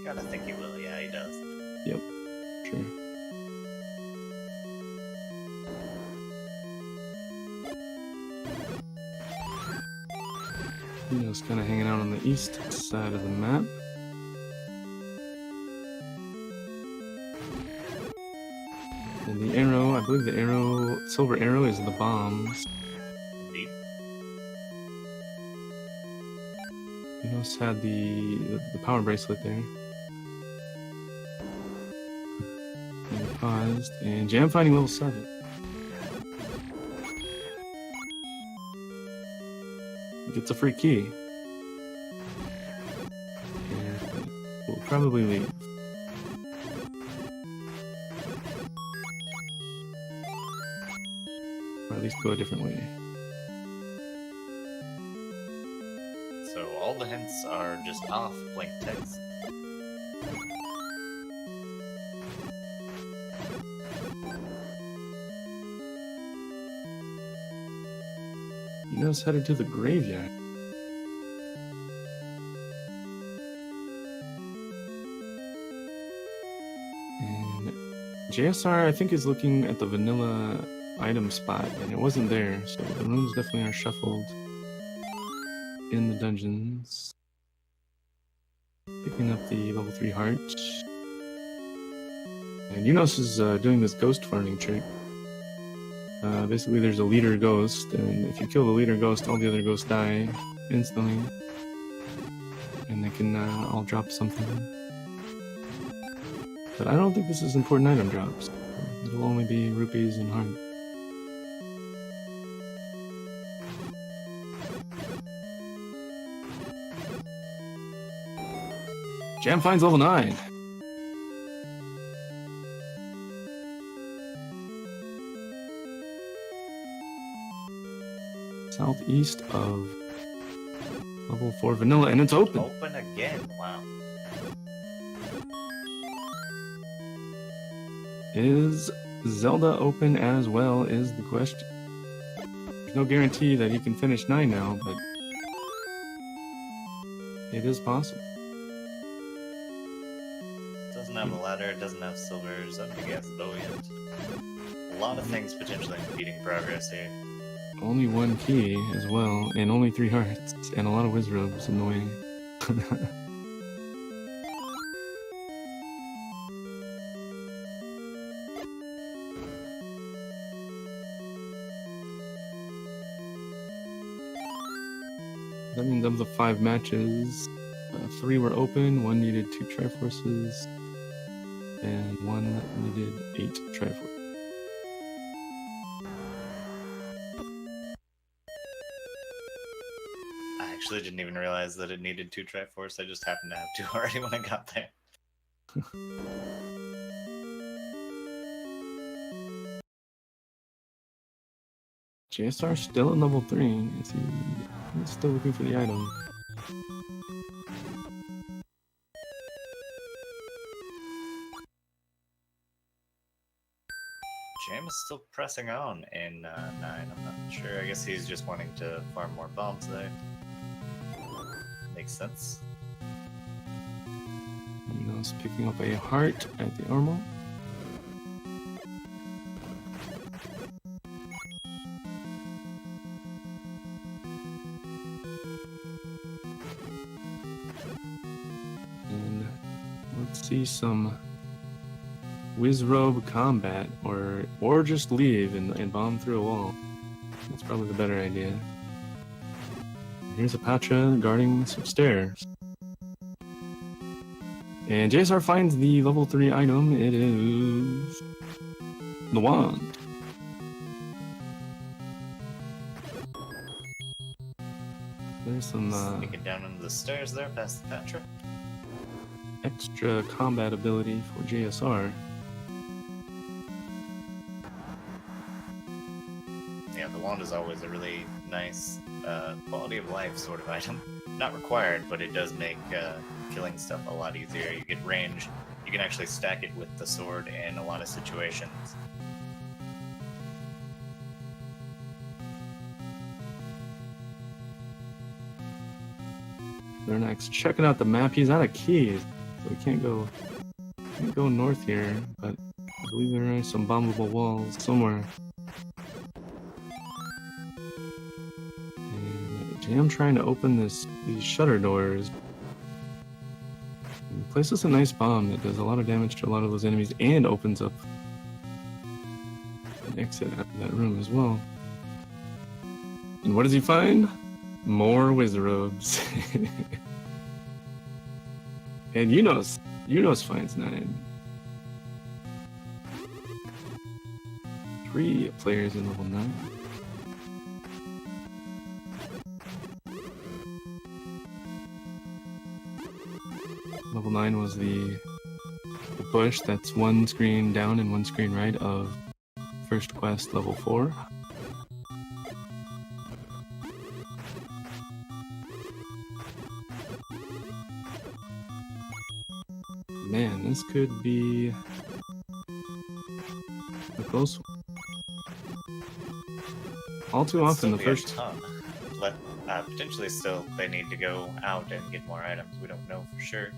Gotta think he will, yeah, he does. Yep, sure. It's kind of hanging out on the east side of the map. And the arrow, I believe the arrow, silver arrow is the bombs. Indeed. Eunos had the power bracelet there. And he paused, and jam finding level 7. He gets a free key. And we'll probably leave. Or at least go a different way. So all the hints are just off blank text. Eunos headed to the graveyard. And JSR, I think, is looking at the vanilla item spot, and it wasn't there, so the rooms definitely are shuffled in the dungeons. Picking up the level 3 heart. And Eunos is doing this ghost farming trick. Basically, there's a leader ghost, and if you kill the leader ghost, all the other ghosts die instantly. And they can all drop something. But I don't think this is important item drops. It'll only be rupees and heart. Jam finds level 9. Southeast of level 4 vanilla, and it's open. Open again, wow. Is Zelda open as well is the question. There's no guarantee that he can finish 9 now, but it is possible. Doesn't have a ladder, doesn't have silvers, up against Buoyant. A lot of things potentially impeding progress here. Only 1 key as well, and only 3 hearts, and a lot of whiz robes in the way. That means of the 5 matches, 3 were open, 1 needed 2 Triforces, and 1 needed 8 Triforces. I actually didn't even realize that it needed 2 Triforce, I just happened to have 2 already when I got there. JSR still at level 3. Is he? He's still looking for the item. Jam is still pressing on in 9, I'm not sure. I guess he's just wanting to farm more bombs there. Makes sense. Eunos picking up a heart at the armor. And let's see some Wizrobe combat, or just leave and bomb through a wall. That's probably the better idea. Here's a Patra guarding some stairs. And JSR finds the level 3 item. It is the wand. There's some Sneaking down into the stairs there, past the Patra. extra combat ability for JSR. Yeah, the wand is always a really nice quality of life sort of item. Not required, but it does make killing stuff a lot easier. You get range, you can actually stack it with the sword in a lot of situations. Xarnax checking out the map. He's out of keys. So we can't go north here, but I believe there are some bombable walls somewhere. And Jam trying to open these shutter doors. He places a nice bomb that does a lot of damage to a lot of those enemies and opens up an exit out of that room as well. And what does he find? More Wizrobes. And Eunos finds 9. 3 players in level 9. Level 9 was the bush that's one screen down and one screen right of first quest level 4. Man, this could be a close one. All too often, the first. Potentially still, they need to go out and get more items. We don't know for sure.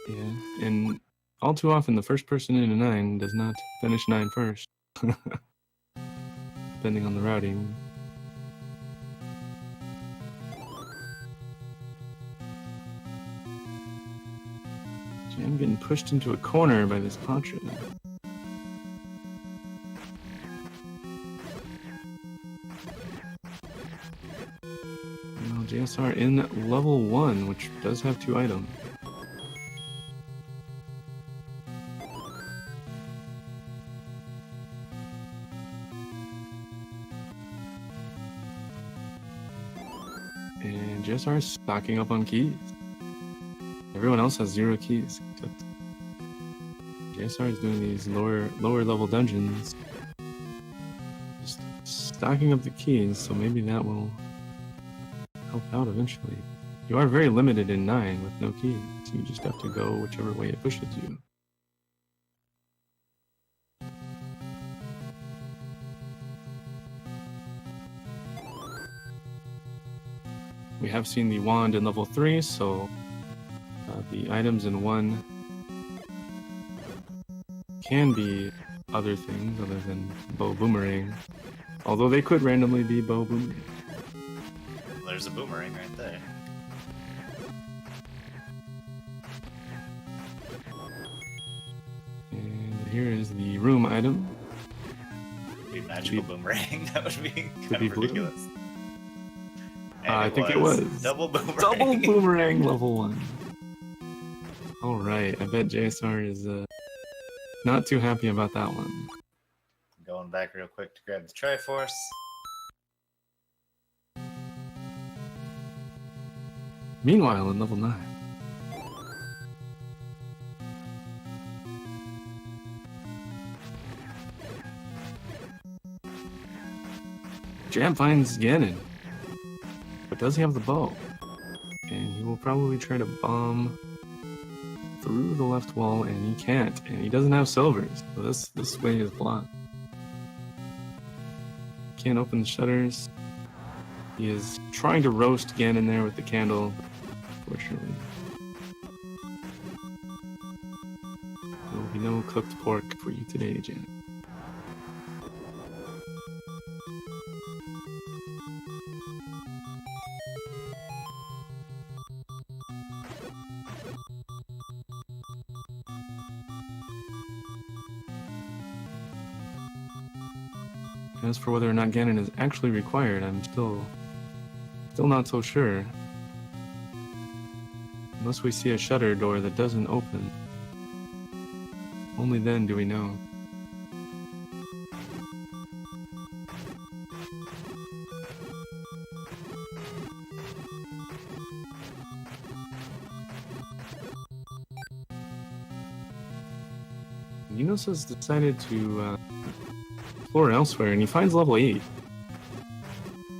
Yeah, and all too often, the first person in a 9 does not finish 9 first. Depending on the routing. I'm getting pushed into a corner by this Pancha. Now JSR in level 1, which does have 2 items. And JSR is stocking up on keys. Everyone else has 0 keys, except JSR is doing these lower level dungeons. Just stocking up the keys, so maybe that will help out eventually. You are very limited in 9 with no keys, so you just have to go whichever way it pushes you. We have seen the wand in level 3, so the items in 1 can be other things other than bow boomerang. Although they could randomly be bow boomerang. There's a boomerang right there. And here is the room item. It'd be magical boomerang. That would be kind be of ridiculous. I think it was. Double boomerang. Double boomerang level 1. Alright, I bet JSR is not too happy about that one. Going back real quick to grab the Triforce. Meanwhile, in level 9. Jam finds Ganon. But does he have the bow? And he will probably try to bomb through the left wall, and he can't. And he doesn't have silvers, so this way is blocked. Can't open the shutters. He is trying to roast Ganon there with the candle. Unfortunately, there will be no cooked pork for you today, Jan. As for whether or not Ganon is actually required, I'm still not so sure. Unless we see a shutter door that doesn't open. Only then do we know. Eunos has decided to explore elsewhere, and he finds level 8.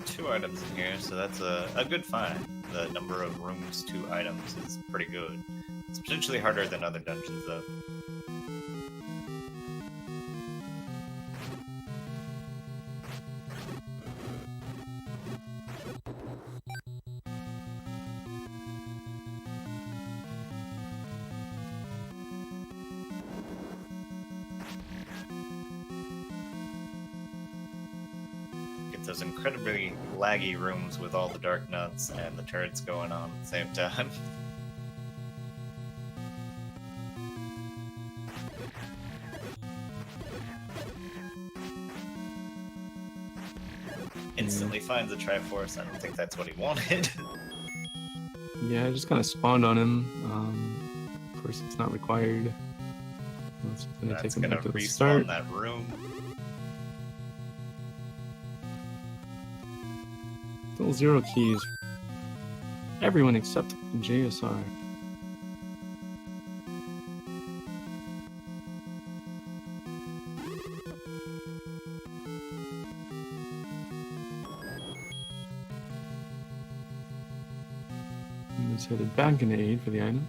2 items in here, so that's a good find. The number of rooms to items is pretty good. It's potentially harder than other dungeons, though. those incredibly laggy rooms with all the dark nuts and the turrets going on at the same time. Instantly finds a Triforce. I don't think that's what he wanted. Yeah, I just kind of spawned on him. Of course, it's not required. It's gonna That's take him gonna back to the respawn start. that room. Still 0 keys. Everyone except JSR. He's headed back into aid for the item.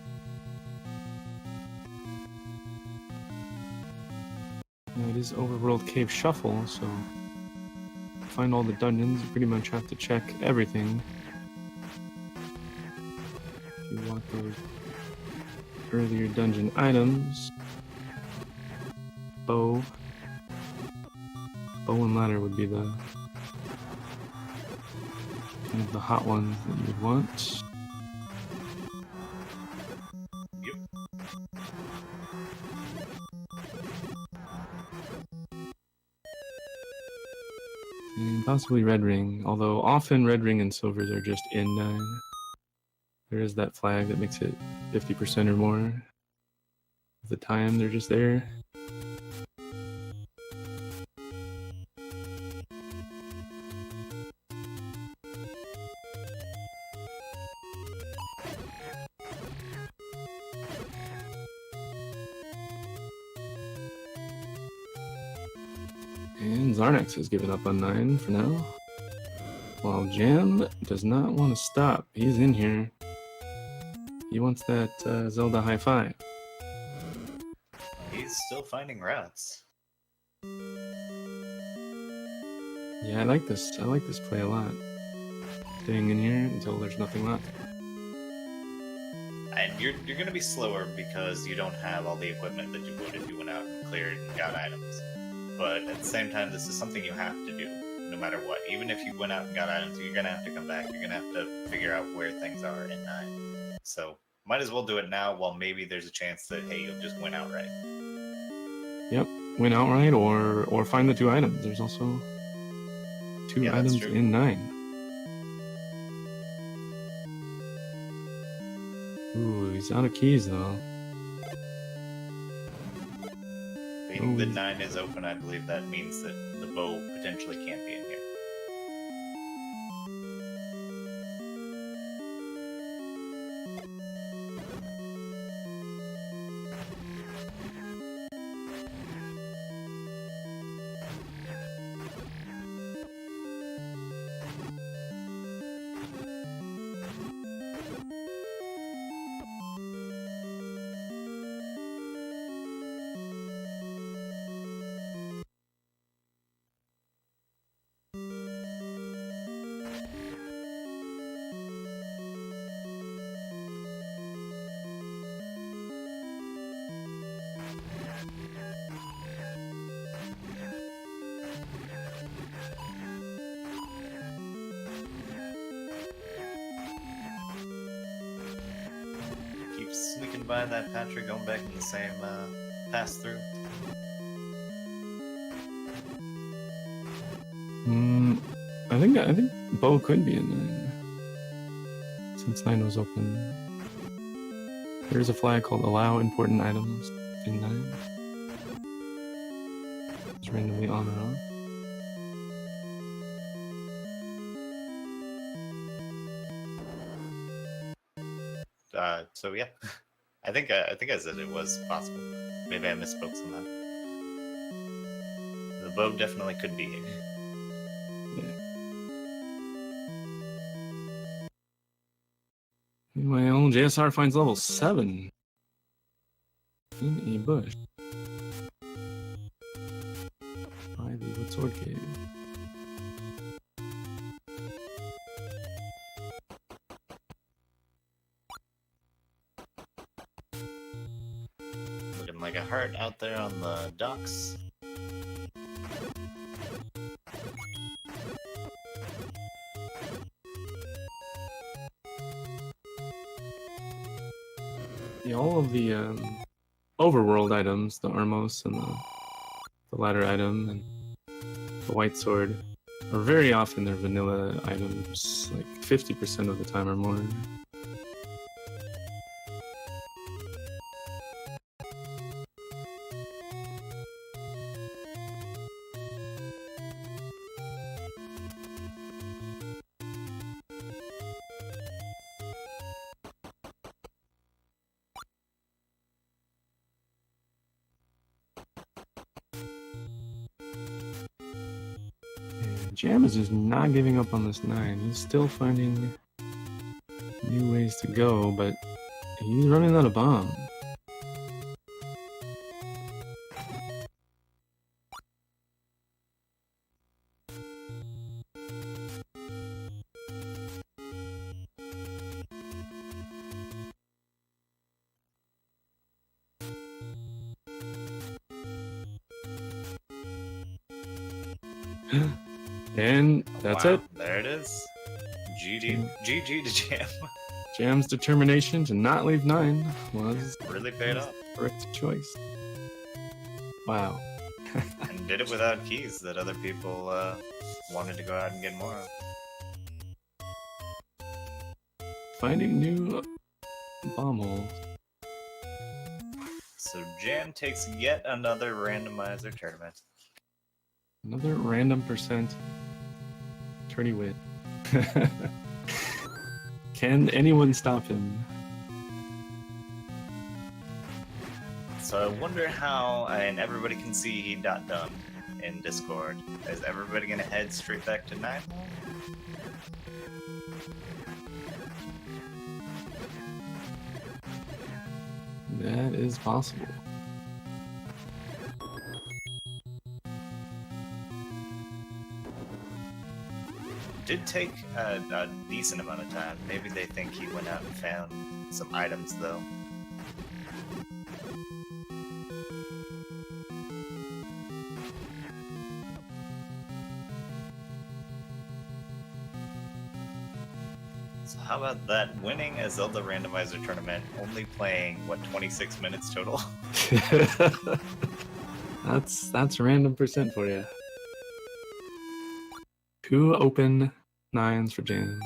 Now it is Overworld Cave Shuffle, so to find all the dungeons, you pretty much have to check everything. If you want those earlier dungeon items, bow and ladder would be the kind of the hot ones that you would want. And possibly red ring, although often red ring and silvers are just in 9. There is that flag that makes it 50% or more of the time they're just there. And Xarnax has given up on 9 for now. While Jam does not want to stop. He's in here. He wants that Zelda high five. He's still finding routes. Yeah, I like this. I like this play a lot. Staying in here until there's nothing left. And you're going to be slower because you don't have all the equipment that you would if you went out and cleared and got items. But at the same time, this is something you have to do, no matter what. Even if you went out and got items, you're going to have to come back. You're going to have to figure out where things are in 9. So, might as well do it now while maybe there's a chance that, hey, you'll just win outright. Yep, win outright or find the 2 items. There's also 2 items in 9. Ooh, he's out of keys though. Being the 9 is open, I believe that means that the bow potentially can't be in here. Sneaking by that Patrick, going back in the same pass through. I think bow could be in 9 since 9 was open. There's a flag called Allow Important Items in 9. It's randomly on or off. So yeah, I think I said it was possible. Maybe I misspoke somehow. The bow definitely could be here. Yeah. Meanwhile, JSR finds level 7 in a bush by the Wood Sword Cave. Like a heart out there on the docks. Yeah, all of the overworld items, the Armos and the ladder item and the white sword, are very often they're vanilla items, like 50% of the time or more. Jam is just not giving up on this 9. He's still finding new ways to go, but he's running out of bomb. And that's Wow, it. There it is. GG to Jam. Jam's determination to not leave 9 was Really paid off. the correct choice. Wow. And did it without keys that other people wanted to go out and get more of. Finding new bomb holes. So Jam takes yet another randomizer tournament. Another random percent tourney win. Can anyone stop him? So I wonder how, and everybody can see he got done in Discord. Is everybody gonna head straight back to 9? That is possible. Did take a decent amount of time. Maybe they think he went out and found some items though. So how about that? Winning a Zelda randomizer tournament, only playing what 26 minutes total. That's random percent for you. 2 open 9s for Jam.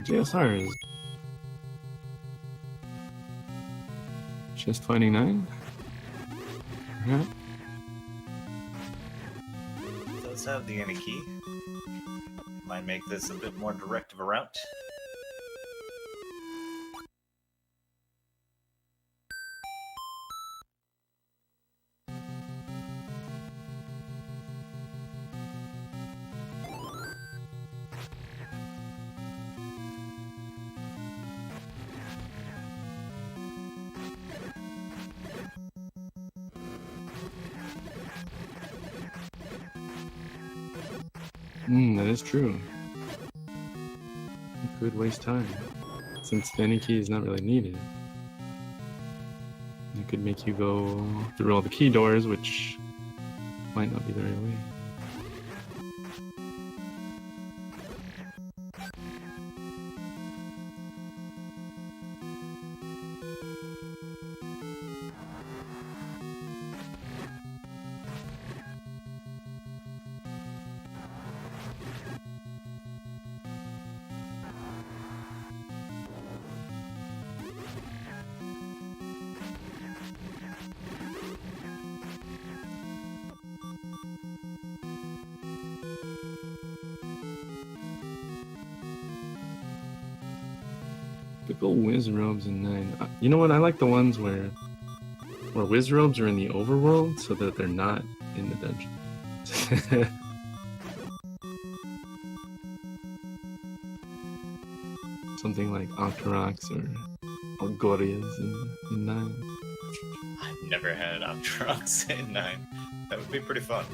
JSR is just finding 9. Yeah. Does have the any key. Might make this a bit more direct of a route. That is true. You could waste time, since the any key is not really needed. It could make you go through all the key doors, which might not be the right way. Typical whiz robes in 9. You know what? I like the ones where whiz robes are in the overworld, so that they're not in the dungeon. Something like Octoroks or Gorias in 9. I've never had Octoroks in 9. That would be pretty fun.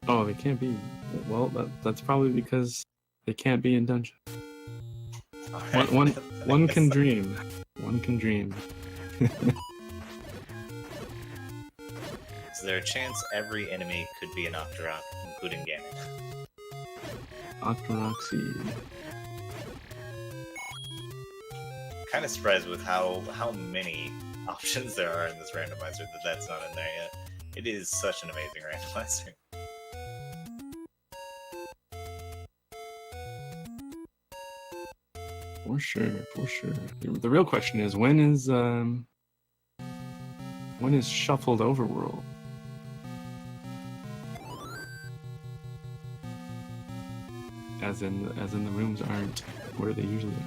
Oh, they can't be. Well, that's probably because they can't be in dungeon. Alright. One can dream. One can dream. Is there a chance every enemy could be an Octorok, including Ganon? Octoroxy. Kind of surprised with how many options there are in this randomizer that's not in there yet. It is such an amazing randomizer. For sure, for sure. The real question is when is shuffled overworld? As in the rooms aren't where they usually are.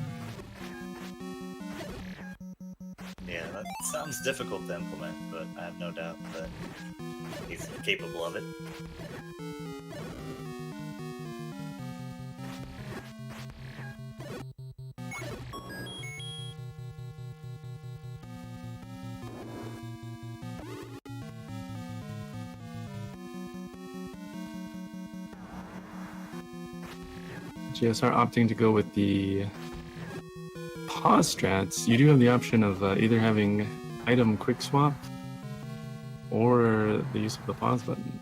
Yeah, that sounds difficult to implement, but I have no doubt that he's capable of it. GSR opting to go with the pause strats. You do have the option of either having item quick swap or the use of the pause button.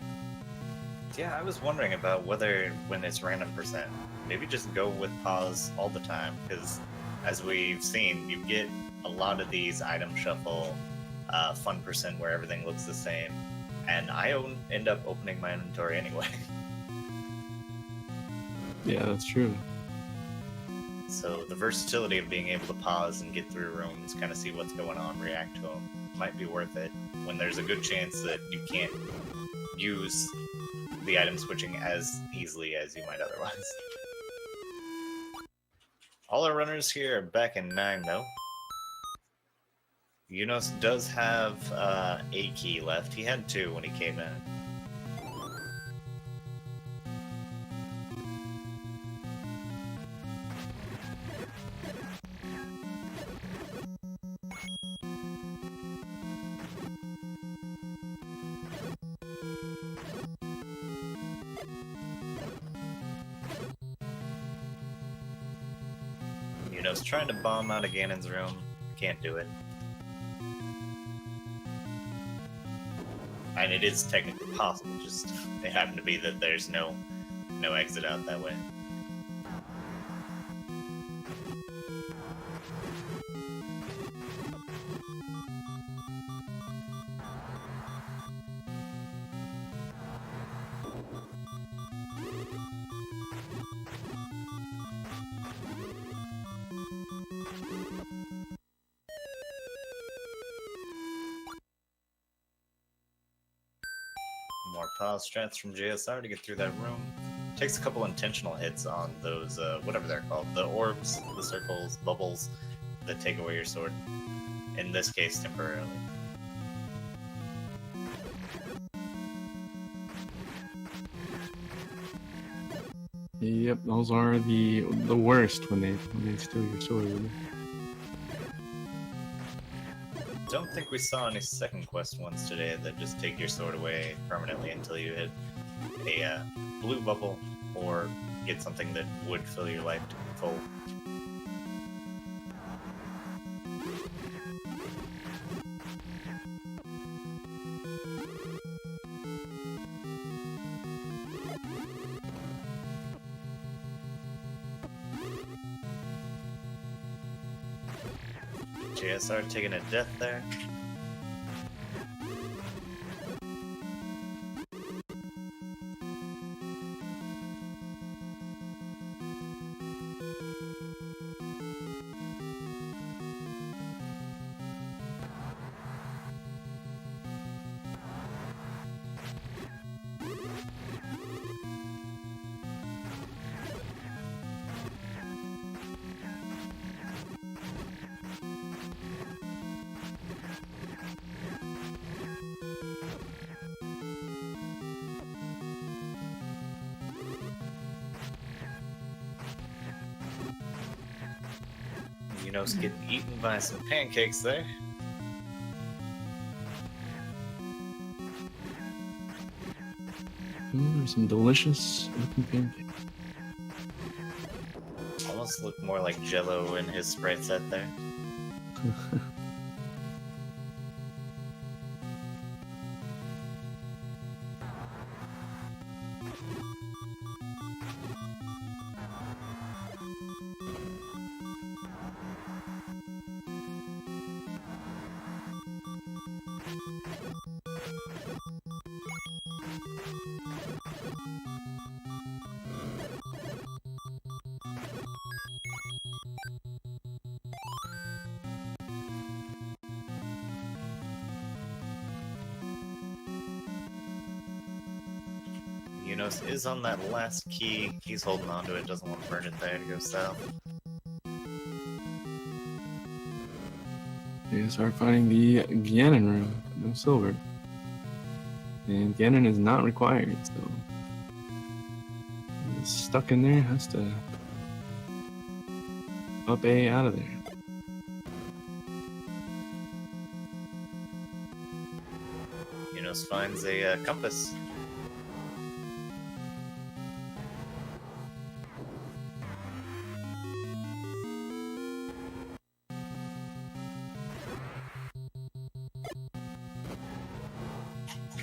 Yeah, I was wondering about whether when it's random percent, maybe just go with pause all the time, because as we've seen, you get a lot of these item shuffle, fun percent where everything looks the same, and I end up opening my inventory anyway. Yeah, that's true. So the versatility of being able to pause and get through rooms, kind of see what's going on, react to them, might be worth it when there's a good chance that you can't use the item switching as easily as you might otherwise. All our runners here are back in 9 though. Eunos does have a key left. He had 2 when he came in. Eunos trying to bomb out of Ganon's room. Can't do it. And it is technically possible, just it happened to be that there's no exit out that way. More pause strats from JSR to get through that room. Takes a couple intentional hits on those, whatever they're called, the orbs, the circles, bubbles that take away your sword. In this case, temporarily. Yep, those are the worst when they steal your sword. Don't think we saw any second quest ones today that just take your sword away permanently until you hit a blue bubble or get something that would fill your life to full. JSR taking a death there. Eunos getting eaten by some pancakes there. There's some delicious looking pancakes. Almost look more like Jello in his sprite set there. Eunos is on that last key. He's holding on to it, doesn't want to burn it there to go south. You start finding the Ganon room. No silver. And Ganon is not required, so he's stuck in there, has to up A out of there. Eunos finds a compass.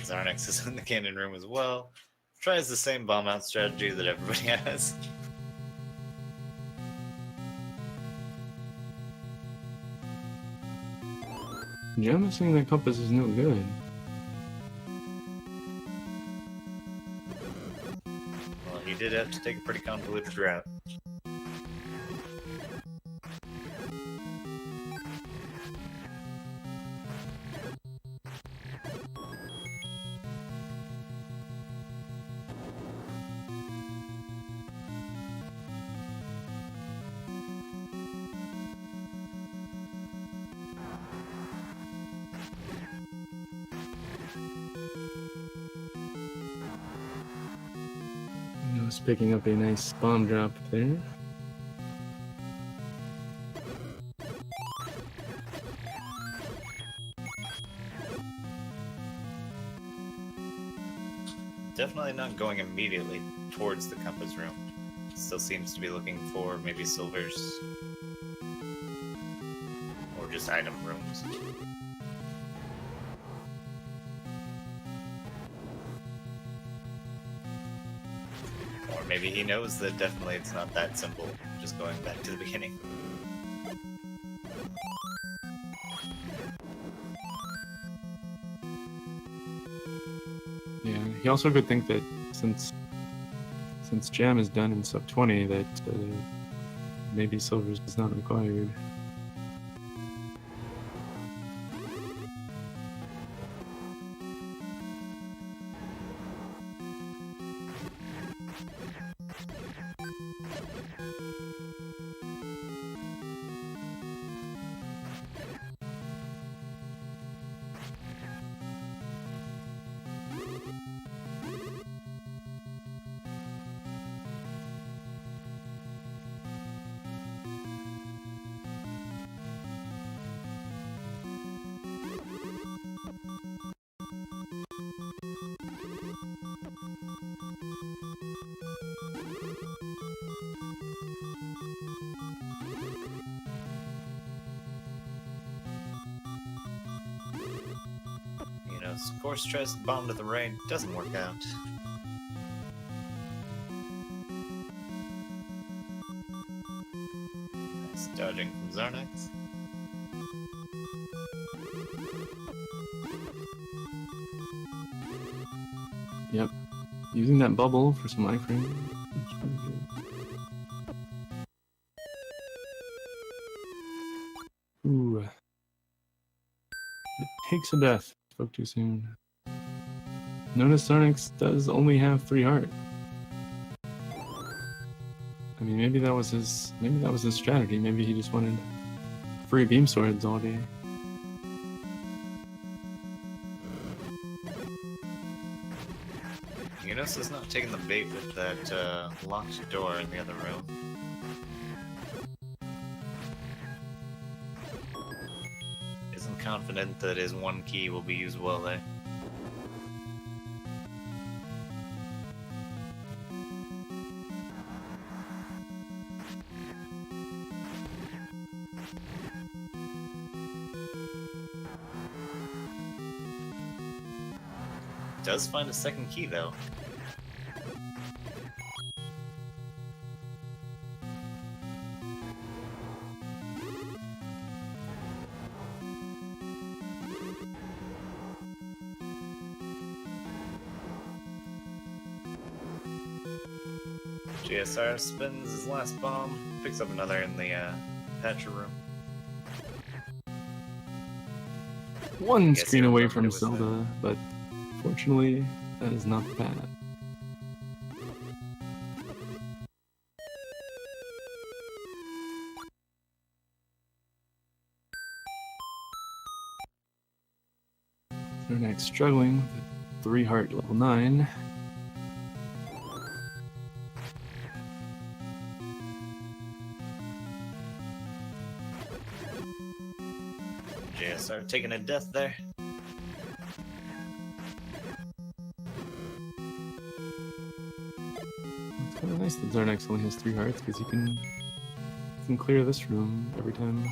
Xarnax is in the cannon room as well. Tries the same bomb out strategy that everybody has. Jam is saying that compass is no good. Well, he did have to take a pretty convoluted route. Eunos picking up a nice bomb drop there. Definitely not going immediately towards the compass room. Still seems to be looking for maybe silvers. Or just item rooms. Or maybe he knows that definitely it's not that simple, just going back to the beginning. Yeah, he also could think that since Jam is done in sub 20, that maybe silvers is not required. Course tries to bomb to the right, doesn't work out. Nice dodging from Xarnax. Yep. Using that bubble for some iframe. That's pretty good. Ooh. It takes a death. Spoke too soon. Notice Xarnax does only have 3 heart. I mean, maybe that was his strategy. Maybe he just wanted free beam swords all day. Eunos is not taking the bait with that locked door in the other room. Isn't confident that his one key will be used well there. Does find a second key though. GSR spins his last bomb, picks up another in the patcher room. One Guess screen you away remembered from it was Zelda, but fortunately, that is not the path. Xarnax struggling with 3 heart level 9. JSR taking a death there. It's kind of nice that Xarnax only has 3 hearts because you can clear this room every time.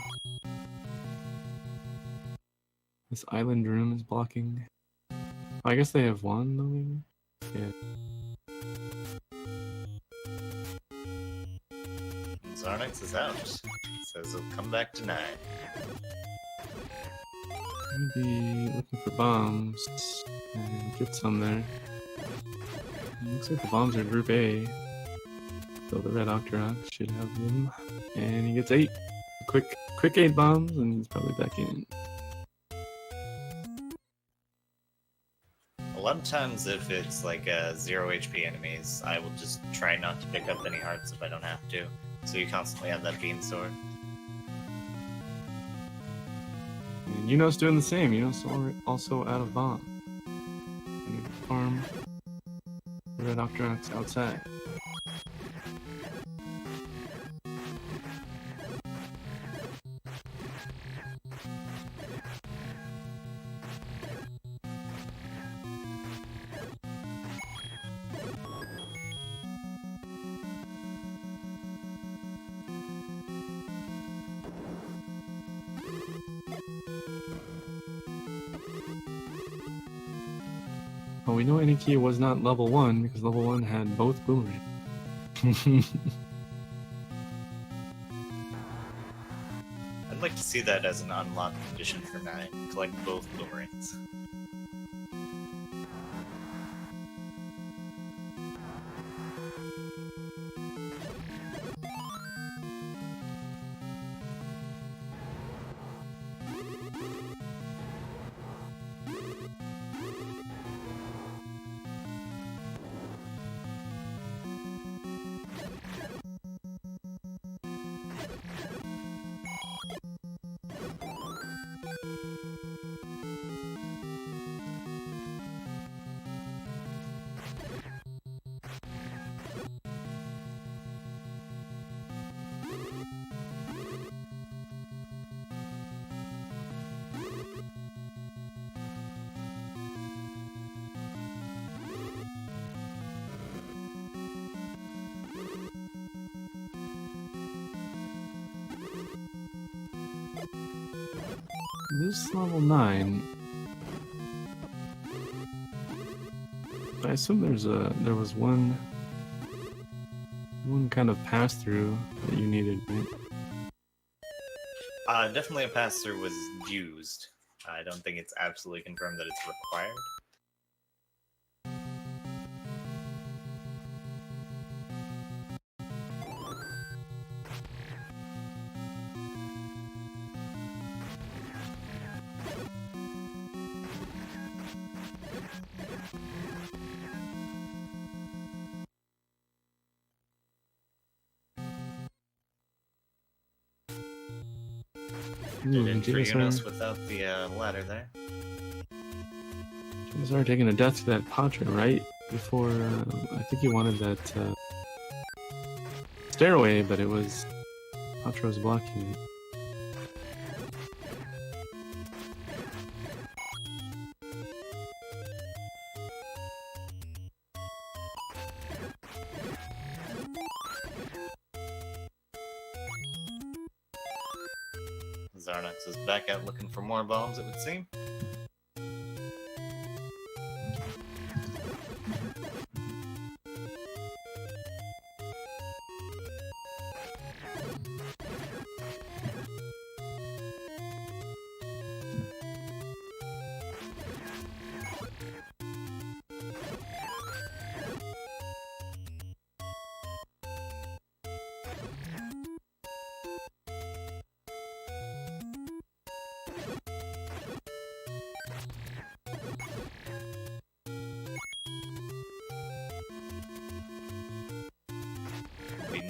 This island room is blocking. I guess they have 1 though, maybe? Yeah. Xarnax is out. Says he'll come back tonight. Maybe looking for bombs and get some there. Looks like the bombs are Group A. So the red Octorox should have them. And he gets 8. Quick 8 bombs and he's probably back in. A lot of times if it's like 0 HP enemies, I will just try not to pick up any hearts if I don't have to. So you constantly have that beam sword. And Eunos doing the same. Eunos also out of bomb. And farm the red Octorox outside. Well, we know Aniki was not level 1 because level 1 had both boomerangs. I'd like to see that as an unlock condition for 9. Collect both boomerangs. This level 9. I assume there was one kind of pass through that you needed, right? Definitely a pass-through was used. I don't think it's absolutely confirmed that it's required. Did in for Eunos without the ladder there. JSR taking a death to that Patra right before, I think he wanted that stairway, but it was Patra was blocking it. Xarnax is back out looking for more bombs, it would seem.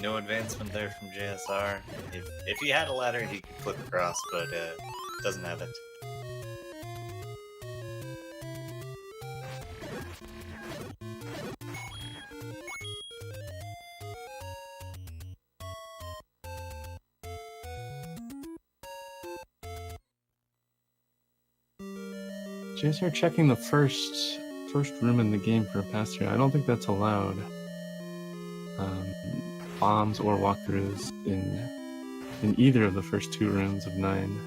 no advancement there from JSR. If he had a ladder, he could flip across, but doesn't have it. JSR checking the first room in the game for a pass through. I don't think that's allowed. Bombs or walkthroughs in either of the first 2 rooms of 9.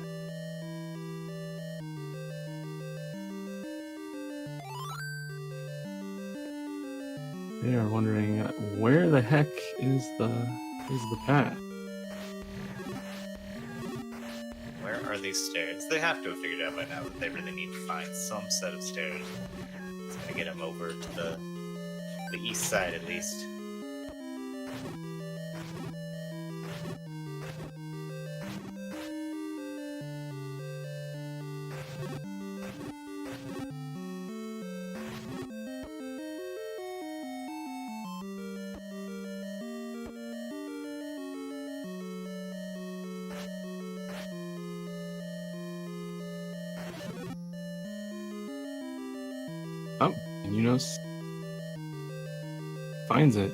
They are wondering where the heck is the path. Where are these stairs? They have to have figured out by now that they really need to find some set of stairs. It's gonna get them over to the east side at least. Oh, and Eunos finds it.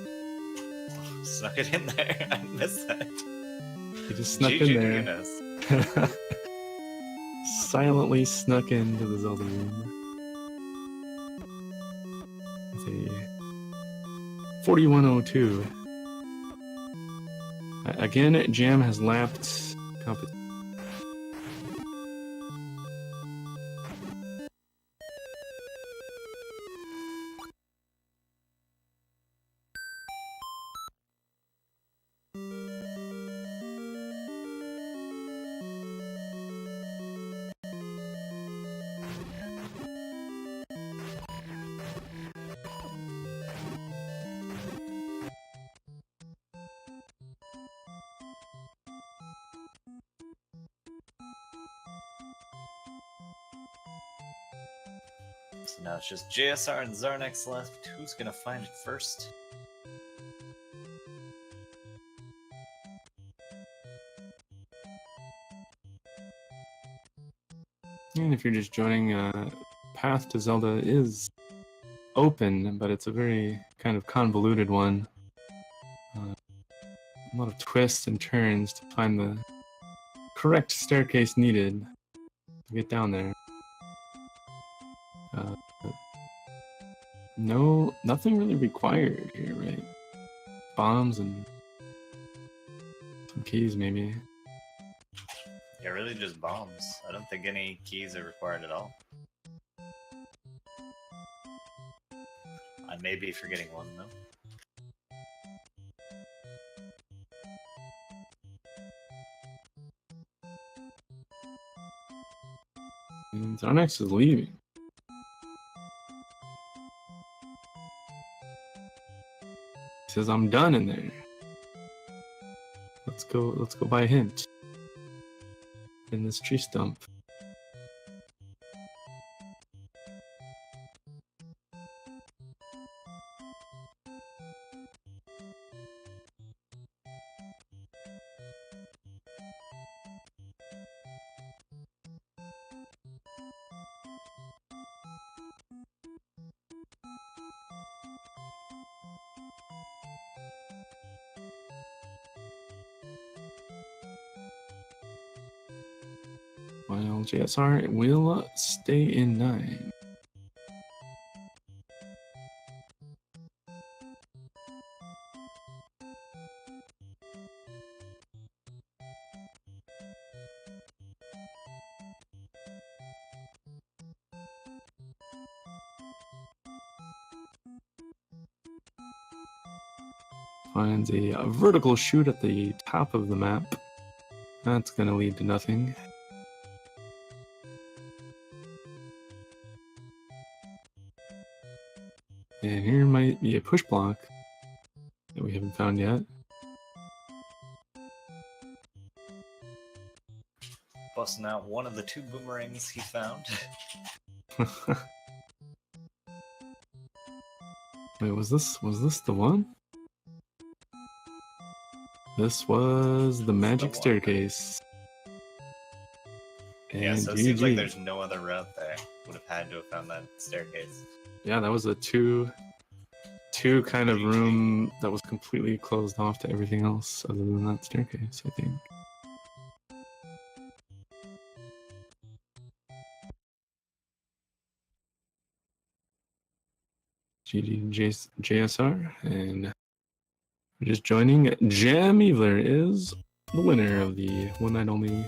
Snuck it in there. I missed that. He just snuck GG in to there. Eunice. Silently snuck into the Zelda room. It's a 4102. Again, Jam has lapped competition. So now it's just JSR and Xarnax left. Who's gonna find it first? And if you're just joining, Path to Zelda is open, but it's a very kind of convoluted one. A lot of twists and turns to find the correct staircase needed to get down there. Nothing really required here, right? Bombs and some keys, maybe. Yeah, really just bombs. I don't think any keys are required at all. I may be forgetting one though. And Xarnax is leaving. He says, "I'm done in there. Let's go buy a hint in this tree stump." While JSR will stay in 9. Finds a vertical chute at the top of the map. That's going to lead to nothing. And here might be a push block that we haven't found yet. Busting out one of the 2 boomerangs he found. Wait, was this the one? This was the magic one. staircase. And Yeah, so it seems like GG. there's no other route there. Would have had to have found that staircase. Yeah, that was a two kind of room that was completely closed off to everything else other than that staircase, I think. GG JSR, and just joining, JamEviler is the winner of the one night only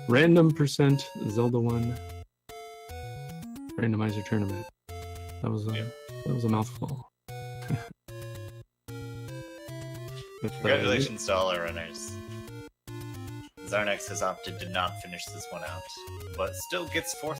random percent Zelda 1 randomizer tournament. That was a mouthful. Congratulations to all our runners. Xarnax has opted to not finish this one out, but still gets fourth